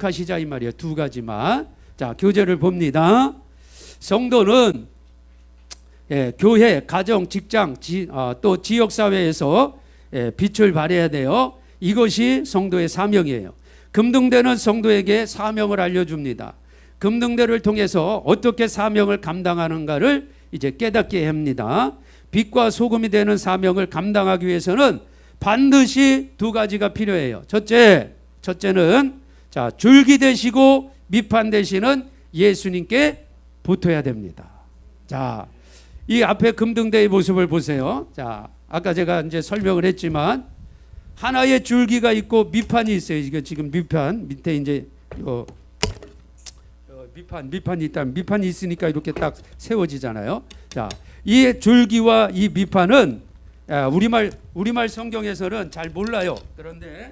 하시자 이 말이에요. 두 가지만. 자, 교재를 봅니다. 성도는 교회, 가정, 직장, 또 지역사회에서 빛을 발해야 돼요. 이것이 성도의 사명이에요. 금등대는 성도에게 사명을 알려줍니다. 금등대를 통해서 어떻게 사명을 감당하는가를 이제 깨닫게 합니다. 빛과 소금이 되는 사명을 감당하기 위해서는 반드시 두 가지가 필요해요. 첫째는 줄기 되시고 밑판 되시는 예수님께 붙어야 됩니다. 자, 이 앞에 금등대의 모습을 보세요. 자, 아까 제가 이제 설명을 했지만 하나의 줄기가 있고 밑판이 있어요. 이게 지금 밑판 밑에 이제 밑판이 있다면 밑판이 있으니까 이렇게 딱 세워지잖아요. 자, 이 줄기와 이 밑판은 우리말 성경에서는 잘 몰라요. 그런데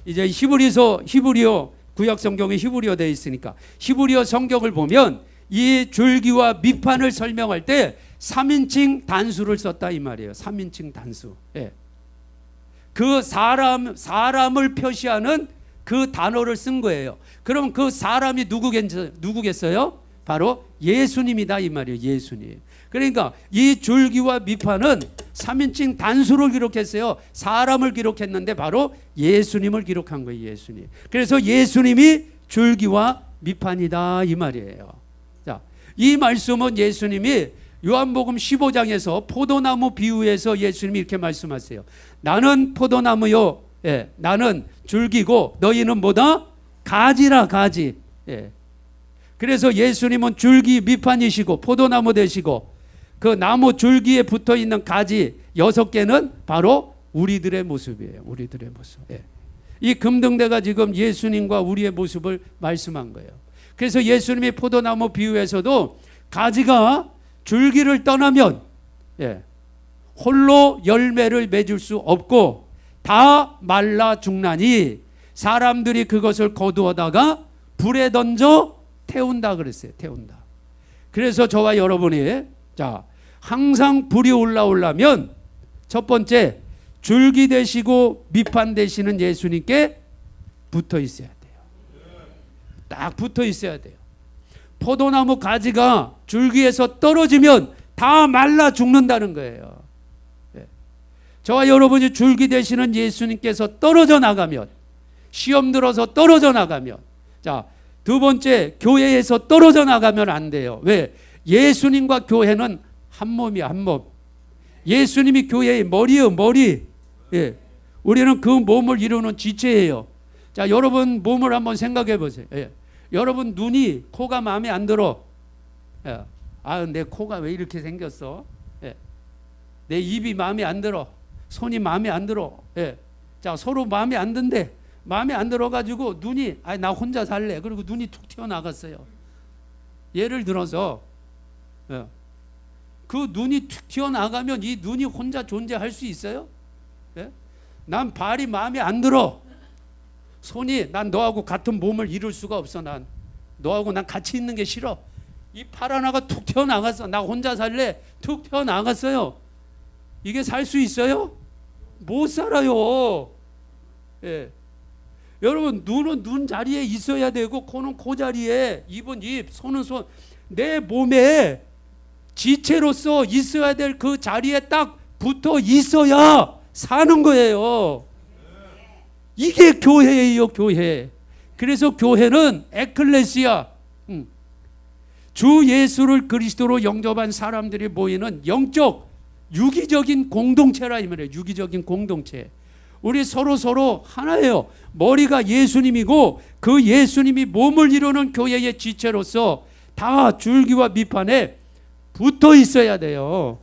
이제 히브리어 구약 성경에 히브리어 되어 있으니까 히브리어 성경을 보면 이 줄기와 밑판을 설명할 때 3인칭 단수를 썼다 이 말이에요. 3인칭 단수. 예. 그 사람을 표시하는 그 단어를 쓴 거예요. 그럼 그 사람이 누구겠어요? 바로 예수님이다 이 말이에요. 예수님. 그러니까 이 줄기와 밑판은 3인칭 단수를 기록했어요. 사람을 기록했는데 바로 예수님을 기록한 거예요. 예수님. 그래서 예수님이 줄기와 밑판이다 이 말이에요. 자, 이 말씀은 예수님이 요한복음 15장에서 포도나무 비유에서 예수님이 이렇게 말씀하세요. 나는 포도나무요. 예, 나는 줄기고 너희는 뭐다? 가지라 가지. 예. 그래서 예수님은 줄기 밑판이시고 포도나무 되시고 그 나무 줄기에 붙어있는 가지 6개는 바로 우리들의 모습이에요. 우리들의 모습. 예. 이 금등대가 지금 예수님과 우리의 모습을 말씀한 거예요. 그래서 예수님이 포도나무 비유에서도 가지가 줄기를 떠나면 홀로 열매를 맺을 수 없고 다 말라 죽나니 사람들이 그것을 거두어다가 불에 던져 태운다 그랬어요. 태운다. 그래서 저와 여러분이 항상 불이 올라오려면 첫 번째 줄기 되시고 밑판 되시는 예수님께 붙어 있어야 돼요. 딱 붙어 있어야 돼요. 포도나무 가지가 줄기에서 떨어지면 다 말라 죽는다는 거예요. 저와 여러분이 줄기 되시는 예수님께서 떨어져 나가면, 시험 들어서 떨어져 나가면, 두 번째 교회에서 떨어져 나가면 안 돼요. 왜? 예수님과 교회는 한 몸이야, 한 몸. 예수님이 교회의 머리예요, 머리. 우리는 그 몸을 이루는 지체예요. 여러분 몸을 한번 생각해 보세요. 여러분 눈이, 코가 마음에 안 들어. 내 코가 왜 이렇게 생겼어? 내 입이 마음에 안 들어. 손이 마음에 안 들어. 서로 마음에 안 든대. 마음에 안 들어가지고 눈이 나 혼자 살래. 그리고 눈이 툭 튀어나갔어요. 예를 들어서 그 눈이 툭 튀어나가면 이 눈이 혼자 존재할 수 있어요? 난 발이 마음에 안 들어. 손이 난 너하고 같은 몸을 이룰 수가 없어. 난 너하고 난 같이 있는 게 싫어. 이 팔 하나가 툭 튀어나갔어. 나 혼자 살래. 툭 튀어나갔어요. 이게 살 수 있어요? 못 살아요. 여러분 눈은 눈 자리에 있어야 되고 코는 코 자리에, 입은 입, 손은 손. 내 몸에 지체로서 있어야 될 그 자리에 딱 붙어 있어야 사는 거예요. 이게 교회예요, 교회. 그래서 교회는 에클레시아, 주 예수를 그리스도로 영접한 사람들이 모이는 영적 유기적인 공동체라 이 말이에요. 유기적인 공동체. 우리 서로 하나예요. 머리가 예수님이고 그 예수님이 몸을 이루는 교회의 지체로서 다 줄기와 밑판에 붙어 있어야 돼요.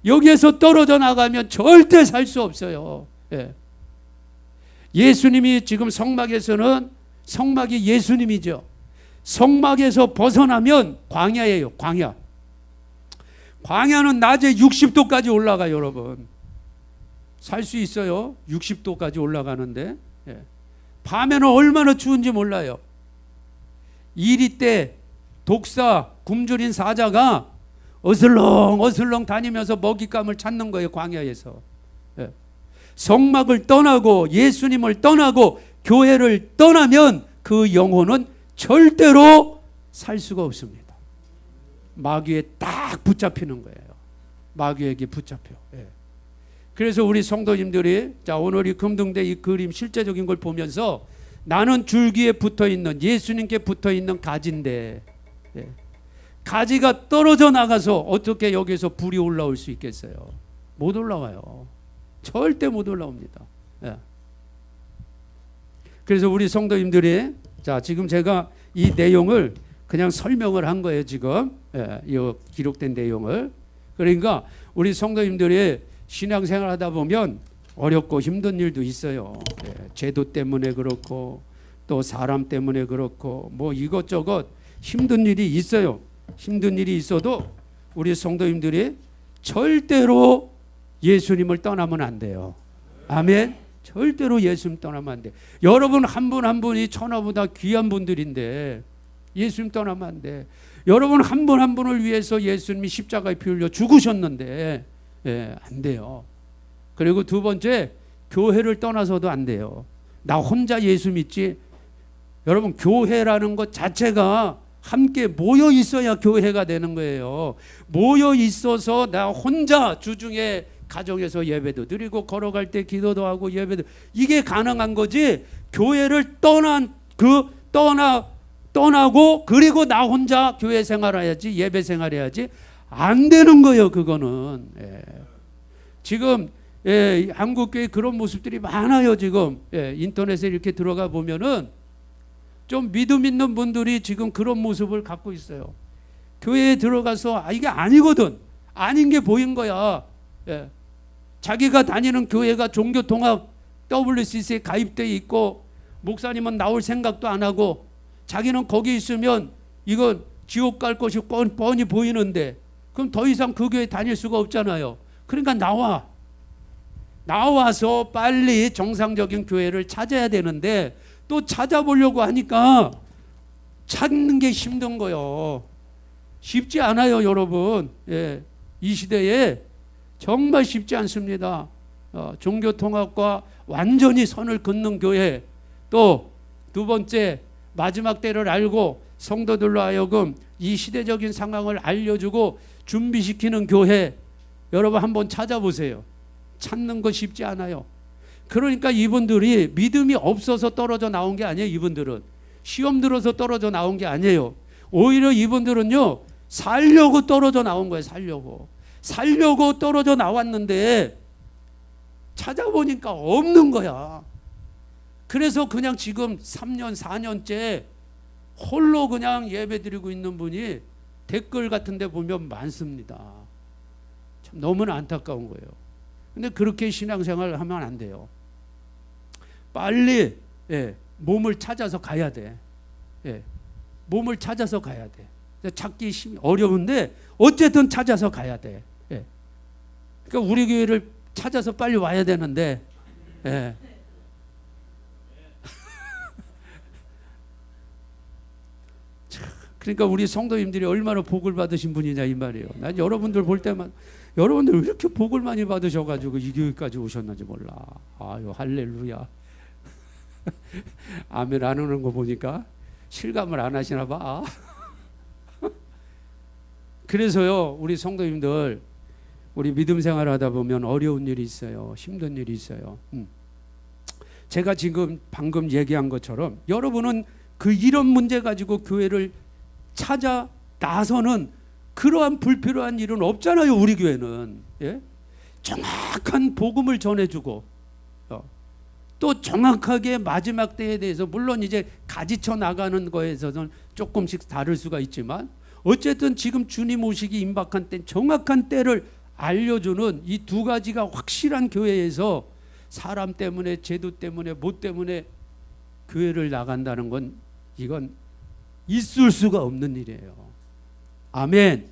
여기에서 떨어져 나가면 절대 살 수 없어요. 예수님이 지금 성막에서는, 성막이 예수님이죠. 성막에서 벗어나면 광야예요. 광야. 광야는 낮에 60도까지 올라가요. 여러분 살 수 있어요? 60도까지 올라가는데. 밤에는 얼마나 추운지 몰라요. 이리 때 독사, 굶주린 사자가 어슬렁 다니면서 먹잇감을 찾는 거예요. 광야에서. 성막을 떠나고 예수님을 떠나고 교회를 떠나면 그 영혼은 절대로 살 수가 없습니다. 마귀에 딱 붙잡히는 거예요. 마귀에게 붙잡혀. 예. 그래서 우리 성도님들이 자 오늘 이 금등대 이 그림 실제적인 걸 보면서 나는 줄기에 붙어있는 예수님께 붙어있는 가지인데 예. 가지가 떨어져 나가서 어떻게 여기서 불이 올라올 수 있겠어요? 못 올라와요. 절대 못 올라옵니다. 예. 그래서 우리 성도님들이 자 지금 제가 이 내용을 그냥 설명을 한 거예요. 지금 예, 이 기록된 내용을. 그러니까 우리 성도님들이 신앙생활 하다 보면 어렵고 힘든 일도 있어요. 예, 제도 때문에 그렇고 또 사람 때문에 그렇고 뭐 이것저것 힘든 일이 있어요. 힘든 일이 있어도 우리 성도님들이 절대로 예수님을 떠나면 안 돼요. 아멘. 절대로 예수님 떠나면 안 돼. 여러분 한 분 한 분이 천하보다 귀한 분들인데 예수님 떠나면 안 돼. 여러분 한 분 한 분을 위해서 예수님이 십자가에 피 흘려 죽으셨는데 예, 안 돼요. 그리고 두 번째, 교회를 떠나서도 안 돼요. 나 혼자 예수 믿지. 여러분 교회라는 것 자체가 함께 모여 있어야 교회가 되는 거예요. 모여 있어서 나 혼자 주중에 가정에서 예배도 드리고 걸어갈 때 기도도 하고 예배도 이게 가능한 거지. 교회를 떠나고 그리고 나 혼자 교회 생활해야지 예배 생활해야지 안 되는 거예요. 그거는 예. 지금 예, 한국교회 그런 모습들이 많아요. 지금 예, 인터넷에 이렇게 들어가 보면은 좀 믿음 있는 분들이 지금 그런 모습을 갖고 있어요. 교회에 들어가서 이게 아니거든. 아닌 게 보인 거야. 예. 자기가 다니는 교회가 종교통합 WCC에 가입되어 있고 목사님은 나올 생각도 안 하고 자기는 거기 있으면 이건 지옥 갈 것이 뻔히 보이는데 그럼 더 이상 그 교회 다닐 수가 없잖아요. 그러니까 나와서 빨리 정상적인 교회를 찾아야 되는데 또 찾아보려고 하니까 찾는 게 힘든 거예요. 쉽지 않아요, 여러분. 예, 이 시대에 정말 쉽지 않습니다. 종교통합과 완전히 선을 긋는 교회, 또 두 번째 마지막 때를 알고 성도들로 하여금 이 시대적인 상황을 알려주고 준비시키는 교회, 여러분 한번 찾아보세요. 찾는 거 쉽지 않아요. 그러니까 이분들이 믿음이 없어서 떨어져 나온 게 아니에요. 이분들은 시험 들어서 떨어져 나온 게 아니에요. 오히려 이분들은요 살려고 떨어져 나온 거예요. 살려고 떨어져 나왔는데 찾아보니까 없는 거야. 그래서 그냥 지금 3년 4년째 홀로 그냥 예배드리고 있는 분이 댓글 같은 데 보면 많습니다. 참 너무나 안타까운 거예요. 근데 그렇게 신앙생활을 하면 안 돼요. 빨리 몸을 찾아서 가야 돼. 몸을 찾아서 가야 돼. 찾기 어려운데 어쨌든 찾아서 가야 돼. 그러니까 우리 교회를 찾아서 빨리 와야 되는데 그러니까 우리 성도님들이 얼마나 복을 받으신 분이냐 이 말이에요. 난 여러분들 볼 때만 여러분들 왜 이렇게 복을 많이 받으셔가지고 이 교회까지 오셨는지 몰라. 아유 할렐루야. 아멘 안 하는 거 보니까 실감을 안 하시나 봐. 그래서요 우리 성도님들 우리 믿음 생활하다 보면 어려운 일이 있어요. 힘든 일이 있어요. 제가 지금 방금 얘기한 것처럼 여러분은 그 이런 문제 가지고 교회를 찾아 나서는 그러한 불필요한 일은 없잖아요. 우리 교회는 정확한 복음을 전해주고 또 정확하게 마지막 때에 대해서 물론 이제 가지쳐 나가는 거에서는 조금씩 다를 수가 있지만 어쨌든 지금 주님 오시기 임박한 때 정확한 때를 알려주는 이 두 가지가 확실한 교회에서 사람 때문에 제도 때문에 뭐 때문에 교회를 나간다는 건 이건 있을 수가 없는 일이에요. 아멘.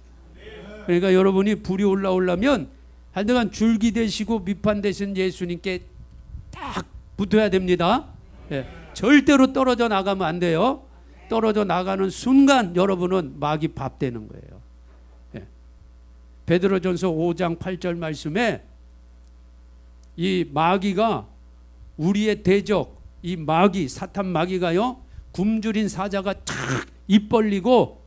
그러니까 여러분이 불이 올라오려면 하여간 줄기 되시고 밑판 되신 예수님께 딱 붙어야 됩니다. 절대로 떨어져 나가면 안 돼요. 떨어져 나가는 순간 여러분은 마귀 밥 되는 거예요. 베드로전서 5장 8절 말씀에 이 마귀가 우리의 대적 이 마귀, 사탄 마귀가요, 굶주린 사자가 탁 입 벌리고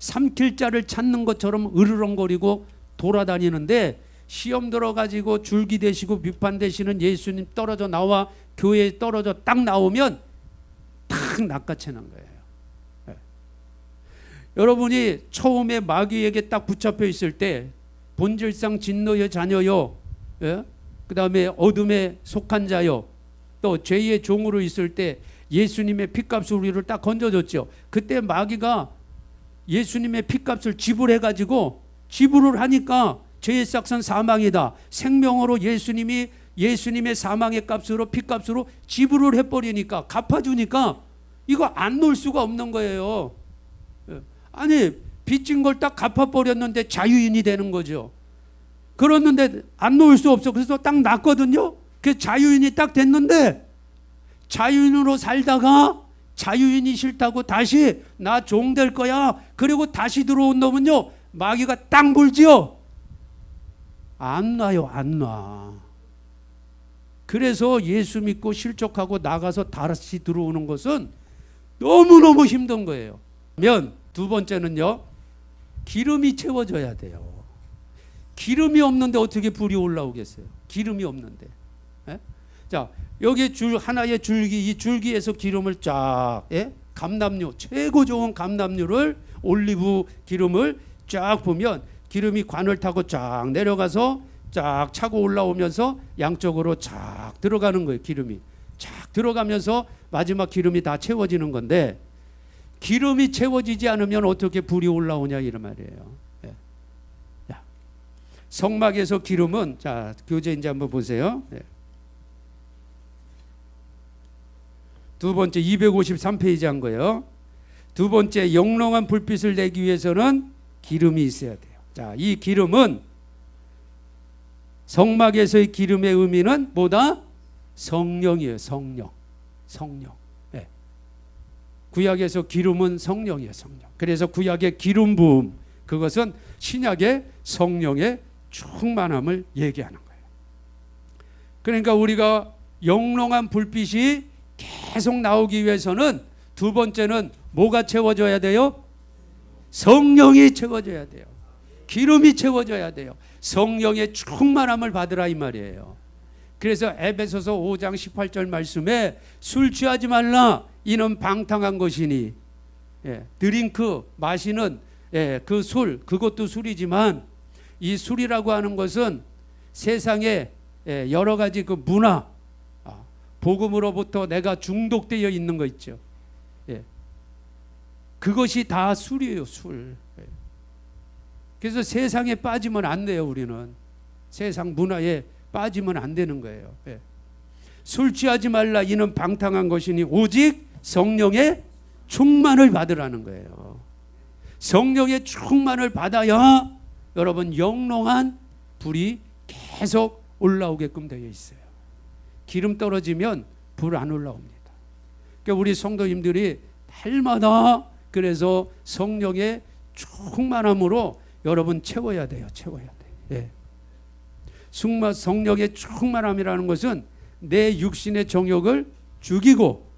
삼킬 자를 찾는 것처럼 으르렁거리고 돌아다니는데, 시험 들어가지고 줄기 되시고 밑판 되시는 예수님 떨어져 나와 교회에 떨어져 딱 나오면 탁 낚아채는 거예요. 여러분이 처음에 마귀에게 딱 붙잡혀 있을 때 본질상 진노의 자녀요, 그 다음에 어둠에 속한 자요, 또 죄의 종으로 있을 때 예수님의 핏값을 우리를 딱 건져줬죠. 그때 마귀가 예수님의 핏값을 지불해가지고, 지불을 하니까 죄의 싹은 사망이다, 생명으로 예수님의 사망의 값으로 핏값으로 지불을 해버리니까, 갚아주니까 이거 안 놓을 수가 없는 거예요. 아니, 빚진 걸 딱 갚아버렸는데 자유인이 되는 거죠. 그랬는데 안 놓을 수 없어. 그래서 딱 났거든요. 그 자유인이 딱 됐는데, 자유인으로 살다가 자유인이 싫다고 다시 나 종 될 거야, 그리고 다시 들어온 놈은요, 마귀가 딱 물지요. 안 놔요, 안 놔. 그래서 예수 믿고 실족하고 나가서 다시 들어오는 것은 너무너무 힘든 거예요. 두 번째는요, 기름이 채워져야 돼요. 기름이 없는데 어떻게 불이 올라오겠어요? 기름이 없는데. 자, 여기 하나의 줄기, 이 줄기에서 기름을 쫙, 감람유, 최고 좋은 감람유를, 올리브 기름을 쫙 보면 기름이 관을 타고 쫙 내려가서 쫙 차고 올라오면서 양쪽으로 쫙 들어가는 거예요. 기름이 쫙 들어가면서 마지막 기름이 다 채워지는 건데, 기름이 채워지지 않으면 어떻게 불이 올라오냐, 이런 말이에요. 자, 성막에서 기름은, 자, 교재 이제 한번 보세요. 두 번째 253페이지 한 거예요. 두 번째, 영롱한 불빛을 내기 위해서는 기름이 있어야 돼요. 자, 이 기름은, 성막에서의 기름의 의미는 뭐다? 성령이에요. 성령. 구약에서 기름은 성령이에요. 성령. 그래서 구약의 기름 부음, 그것은 신약의 성령의 충만함을 얘기하는 거예요. 그러니까 우리가 영롱한 불빛이 계속 나오기 위해서는, 두 번째는 뭐가 채워져야 돼요? 성령이 채워져야 돼요. 기름이 채워져야 돼요. 성령의 충만함을 받으라, 이 말이에요. 그래서 에베소서 5장 18절 말씀에 술 취하지 말라, 이는 방탕한 것이니, 드링크, 마시는 그 술, 그것도 술이지만, 이 술이라고 하는 것은 세상에 여러 가지 그 문화, 복음으로부터 내가 중독되어 있는 거 있죠. 그것이 다 술이에요, 술. 그래서 세상에 빠지면 안 돼요. 우리는 세상 문화에 빠지면 안 되는 거예요. 술 취하지 말라, 이는 방탕한 것이니 오직 성령의 충만을 받으라는 거예요. 성령의 충만을 받아야 여러분 영롱한 불이 계속 올라오게끔 되어 있어요. 기름 떨어지면 불 안 올라옵니다. 그러니까 우리 성도님들이 날마다 그래서 성령의 충만함으로 여러분 채워야 돼요. 채워야 돼. 성령의 충만함이라는 것은 내 육신의 정욕을 죽이고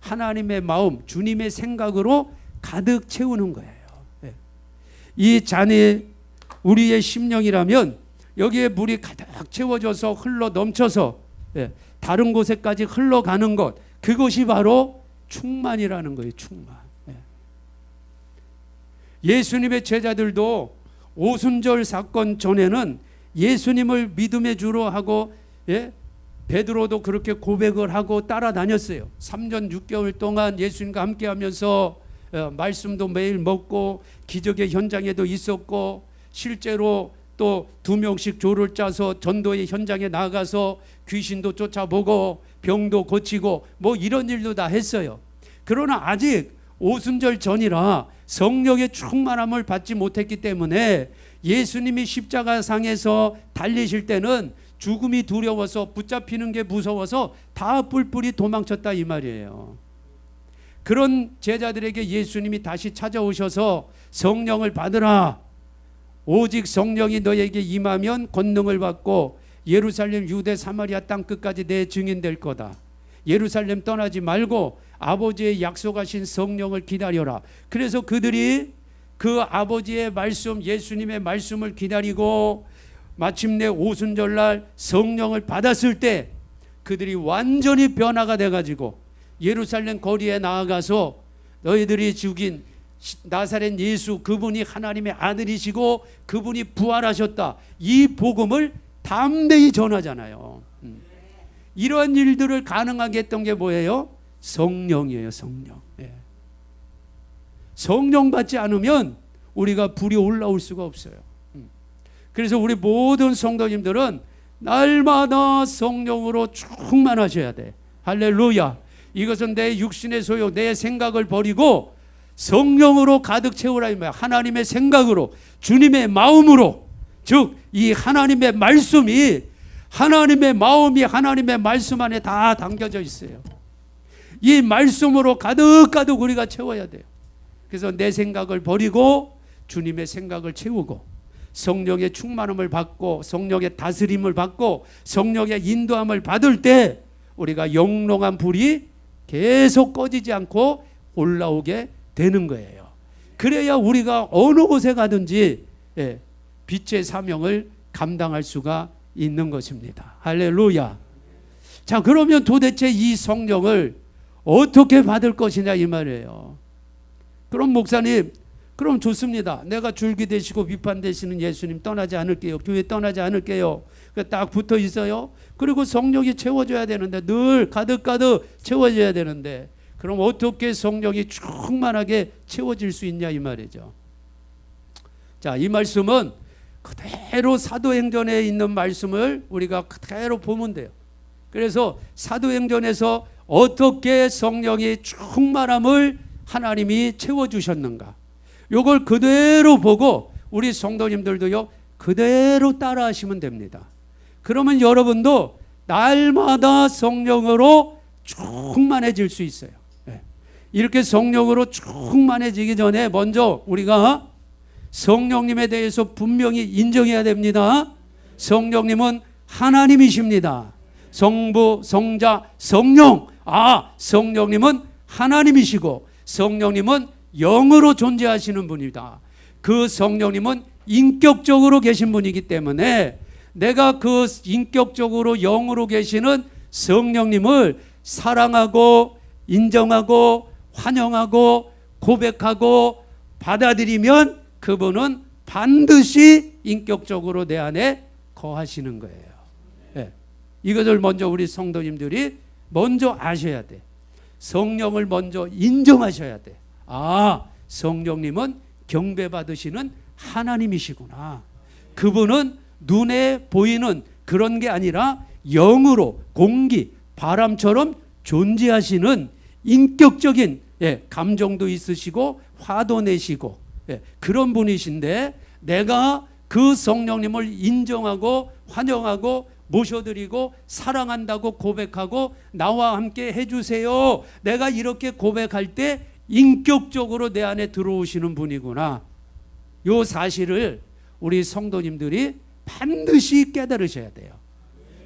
하나님의 마음, 주님의 생각으로 가득 채우는 거예요. 이 잔이 우리의 심령이라면 여기에 물이 가득 채워져서 흘러 넘쳐서 다른 곳에까지 흘러가는 것, 그것이 바로 충만이라는 거예요. 충만. 예수님의 제자들도 오순절 사건 전에는 예수님을 믿음의 주로 하고, 베드로도 그렇게 고백을 하고 따라다녔어요. 3년 6개월 동안 예수님과 함께 하면서 말씀도 매일 먹고 기적의 현장에도 있었고, 실제로 또 2명씩 조를 짜서 전도의 현장에 나가서 귀신도 쫓아보고 병도 고치고 뭐 이런 일도 다 했어요. 그러나 아직 오순절 전이라 성령의 충만함을 받지 못했기 때문에 예수님이 십자가상에서 달리실 때는 죽음이 두려워서, 붙잡히는 게 무서워서 다 뿔뿔이 도망쳤다, 이 말이에요. 그런 제자들에게 예수님이 다시 찾아오셔서 성령을 받으라, 오직 성령이 너에게 임하면 권능을 받고 예루살렘, 유대, 사마리아 땅 끝까지 내 증인 될 거다. 예루살렘 떠나지 말고 아버지의 약속하신 성령을 기다려라. 그래서 그들이 그 아버지의 말씀, 예수님의 말씀을 기다리고 마침내 오순절날 성령을 받았을 때 그들이 완전히 변화가 돼가지고 예루살렘 거리에 나아가서 너희들이 죽인 나사렛 예수, 그분이 하나님의 아들이시고 그분이 부활하셨다, 이 복음을 담대히 전하잖아요. 이러한 일들을 가능하게 했던 게 뭐예요? 성령이에요. 성령. 예. 성령 받지 않으면 우리가 불이 올라올 수가 없어요. 그래서 우리 모든 성도님들은 날마다 성령으로 충만하셔야 돼. 할렐루야. 이것은 내 육신의 소욕, 내 생각을 버리고 성령으로 가득 채우라 이 말이야. 하나님의 생각으로, 주님의 마음으로, 즉 이 하나님의 말씀이, 하나님의 마음이 하나님의 말씀 안에 다 담겨져 있어요. 이 말씀으로 가득 우리가 채워야 돼요. 그래서 내 생각을 버리고 주님의 생각을 채우고 성령의 충만함을 받고 성령의 다스림을 받고 성령의 인도함을 받을 때 우리가 영롱한 불이 계속 꺼지지 않고 올라오게 되는 거예요. 그래야 우리가 어느 곳에 가든지 빛의 사명을 감당할 수가 있는 것입니다. 할렐루야. 자, 그러면 도대체 이 성령을 어떻게 받을 것이냐 이 말이에요. 그럼 목사님, 그럼 좋습니다. 내가 줄기 되시고 비판 되시는 예수님 떠나지 않을게요. 교회 떠나지 않을게요. 딱 붙어 있어요. 그리고 성령이 채워줘야 되는데, 늘 가득 채워져야 되는데, 그럼 어떻게 성령이 충만하게 채워질 수 있냐 이 말이죠. 자, 이 말씀은 그대로 사도행전에 있는 말씀을 우리가 그대로 보면 돼요. 그래서 사도행전에서 어떻게 성령의 충만함을 하나님이 채워주셨는가, 요걸 그대로 보고 우리 성도님들도요 그대로 따라 하시면 됩니다. 그러면 여러분도 날마다 성령으로 충만해질 수 있어요. 이렇게 성령으로 충만해지기 전에 먼저 우리가 성령님에 대해서 분명히 인정해야 됩니다. 성령님은 하나님이십니다. 성부, 성자, 성령. 성령님은 하나님이시고 성령님은 영으로 존재하시는 분이다. 그 성령님은 인격적으로 계신 분이기 때문에 내가 그 인격적으로 영으로 계시는 성령님을 사랑하고 인정하고 환영하고 고백하고 받아들이면 그분은 반드시 인격적으로 내 안에 거하시는 거예요. 이것을 먼저 우리 성도님들이 먼저 아셔야 돼. 성령을 먼저 인정하셔야 돼. 성령님은 경배받으시는 하나님이시구나. 그분은 눈에 보이는 그런 게 아니라 영으로 공기, 바람처럼 존재하시는 인격적인 감정도 있으시고 화도 내시고 그런 분이신데, 내가 그 성령님을 인정하고 환영하고 모셔드리고 사랑한다고 고백하고 나와 함께 해주세요, 내가 이렇게 고백할 때 인격적으로 내 안에 들어오시는 분이구나. 이 사실을 우리 성도님들이 반드시 깨달으셔야 돼요.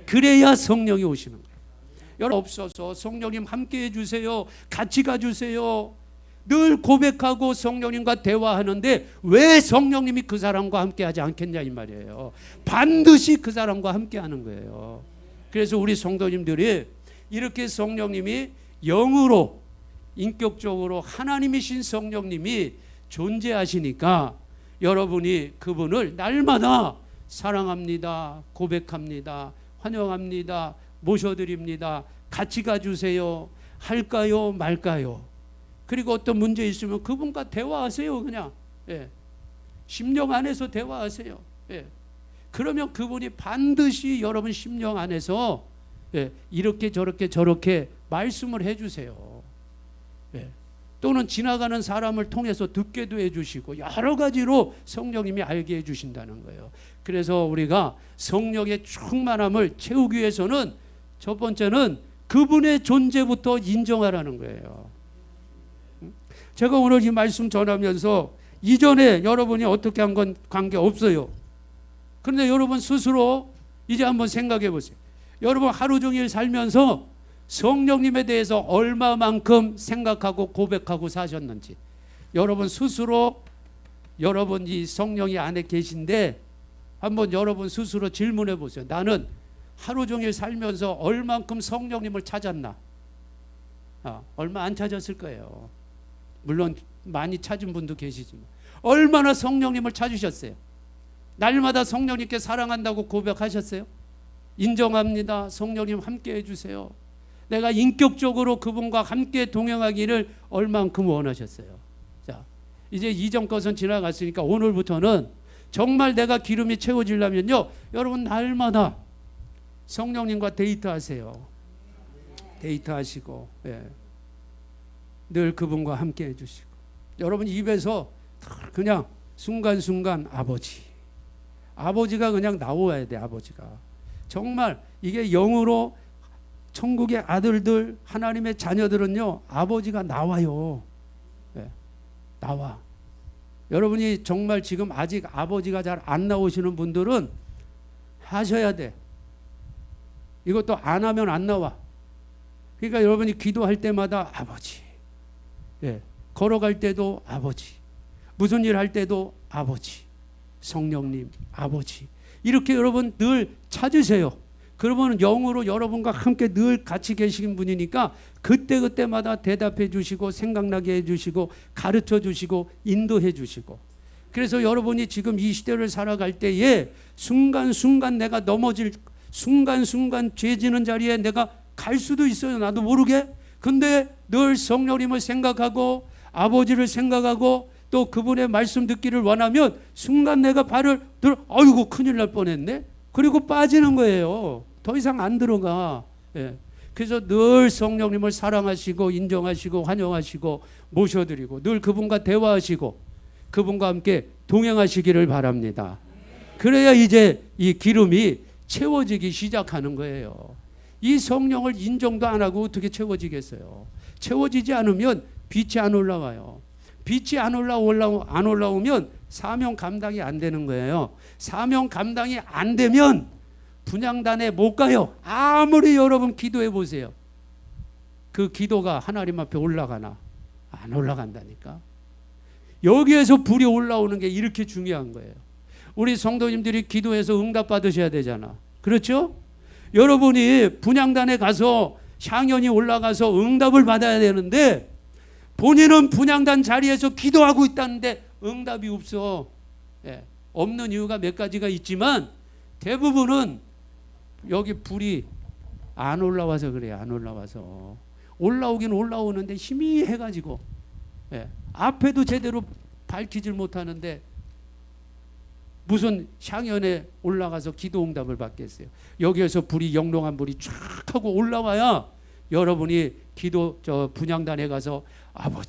그래야 성령이 오시는 거예요. 여러분 없어서 성령님 함께 해주세요, 같이 가주세요, 늘 고백하고 성령님과 대화하는데 왜 성령님이 그 사람과 함께 하지 않겠냐 이 말이에요. 반드시 그 사람과 함께 하는 거예요. 그래서 우리 성도님들이 이렇게 성령님이 영으로 인격적으로 하나님이신 성령님이 존재하시니까 여러분이 그분을 날마다 사랑합니다, 고백합니다, 환영합니다, 모셔드립니다, 같이 가주세요, 할까요 말까요? 그리고 어떤 문제 있으면 그분과 대화하세요. 그냥 심령 안에서 대화하세요. 그러면 그분이 반드시 여러분 심령 안에서 이렇게 저렇게 말씀을 해주세요. 또는 지나가는 사람을 통해서 듣게도 해주시고 여러 가지로 성령님이 알게 해주신다는 거예요. 그래서 우리가 성령의 충만함을 채우기 위해서는 첫 번째는 그분의 존재부터 인정하라는 거예요. 제가 오늘 이 말씀 전하면서 이전에 여러분이 어떻게 한 건 관계없어요. 그런데 여러분 스스로 이제 한번 생각해 보세요. 여러분 하루 종일 살면서 성령님에 대해서 얼마만큼 생각하고 고백하고 사셨는지 여러분 스스로 여러분 이 성령이 안에 계신데 한번 여러분 스스로 질문해 보세요. 나는 하루 종일 살면서 얼만큼 성령님을 찾았나? 얼마 안 찾았을 거예요. 물론 많이 찾은 분도 계시지만 얼마나 성령님을 찾으셨어요? 날마다 성령님께 사랑한다고 고백하셨어요? 인정합니다. 성령님 함께 해주세요. 내가 인격적으로 그분과 함께 동행하기를 얼만큼 원하셨어요? 자, 이제 이전 것은 지나갔으니까 오늘부터는 정말 내가 기름이 채워지려면요, 여러분 날마다 성령님과 데이트하세요. 데이트하시고, 늘 그분과 함께 해주시고, 여러분 입에서 그냥 순간순간 아버지가 그냥 나와야 돼. 아버지가 정말 이게 영으로 천국의 아들들, 하나님의 자녀들은요, 아버지가 나와요. 나와. 여러분이 정말 지금 아직 아버지가 잘 안 나오시는 분들은 하셔야 돼. 이것도 안 하면 안 나와. 그러니까 여러분이 기도할 때마다 아버지, 걸어갈 때도 아버지, 무슨 일 할 때도 아버지, 성령님 아버지, 이렇게 여러분 늘 찾으세요. 그러면 영으로 여러분과 함께 늘 같이 계신 분이니까 그때그때마다 대답해 주시고 생각나게 해 주시고 가르쳐 주시고 인도해 주시고, 그래서 여러분이 지금 이 시대를 살아갈 때에 순간순간 내가 넘어질, 순간순간 죄 지는 자리에 내가 갈 수도 있어요. 나도 모르게. 근데 늘 성령님을 생각하고 아버지를 생각하고 또 그분의 말씀 듣기를 원하면 순간 내가 발을 들어, 아이고 큰일 날 뻔했네. 그리고 빠지는 거예요. 더 이상 안 들어가. 그래서 늘 성령님을 사랑하시고 인정하시고 환영하시고 모셔드리고 늘 그분과 대화하시고 그분과 함께 동행하시기를 바랍니다. 그래야 이제 이 기름이 채워지기 시작하는 거예요. 이 성령을 인정도 안 하고 어떻게 채워지겠어요? 채워지지 않으면 빛이 안 올라와요. 빛이 안 올라오면 사명 감당이 안 되는 거예요. 사명 감당이 안 되면 분향단에 못 가요. 아무리 여러분 기도해 보세요. 그 기도가 하나님 앞에 올라가나? 안 올라간다니까. 여기에서 불이 올라오는 게 이렇게 중요한 거예요. 우리 성도님들이 기도해서 응답 받으셔야 되잖아. 그렇죠? 여러분이 분향단에 가서 향연이 올라가서 응답을 받아야 되는데 본인은 분향단 자리에서 기도하고 있다는데 응답이 없어. 없는 이유가 몇 가지가 있지만 대부분은 여기 불이 안 올라와서 그래요. 안 올라와서. 올라오긴 올라오는데 희미해가지고 앞에도 제대로 밝히질 못하는데 무슨 향연에 올라가서 기도 응답을 받겠어요. 여기에서 불이 영롱한 불이 쫙 하고 올라와야 여러분이 기도 분향단에 가서 아버지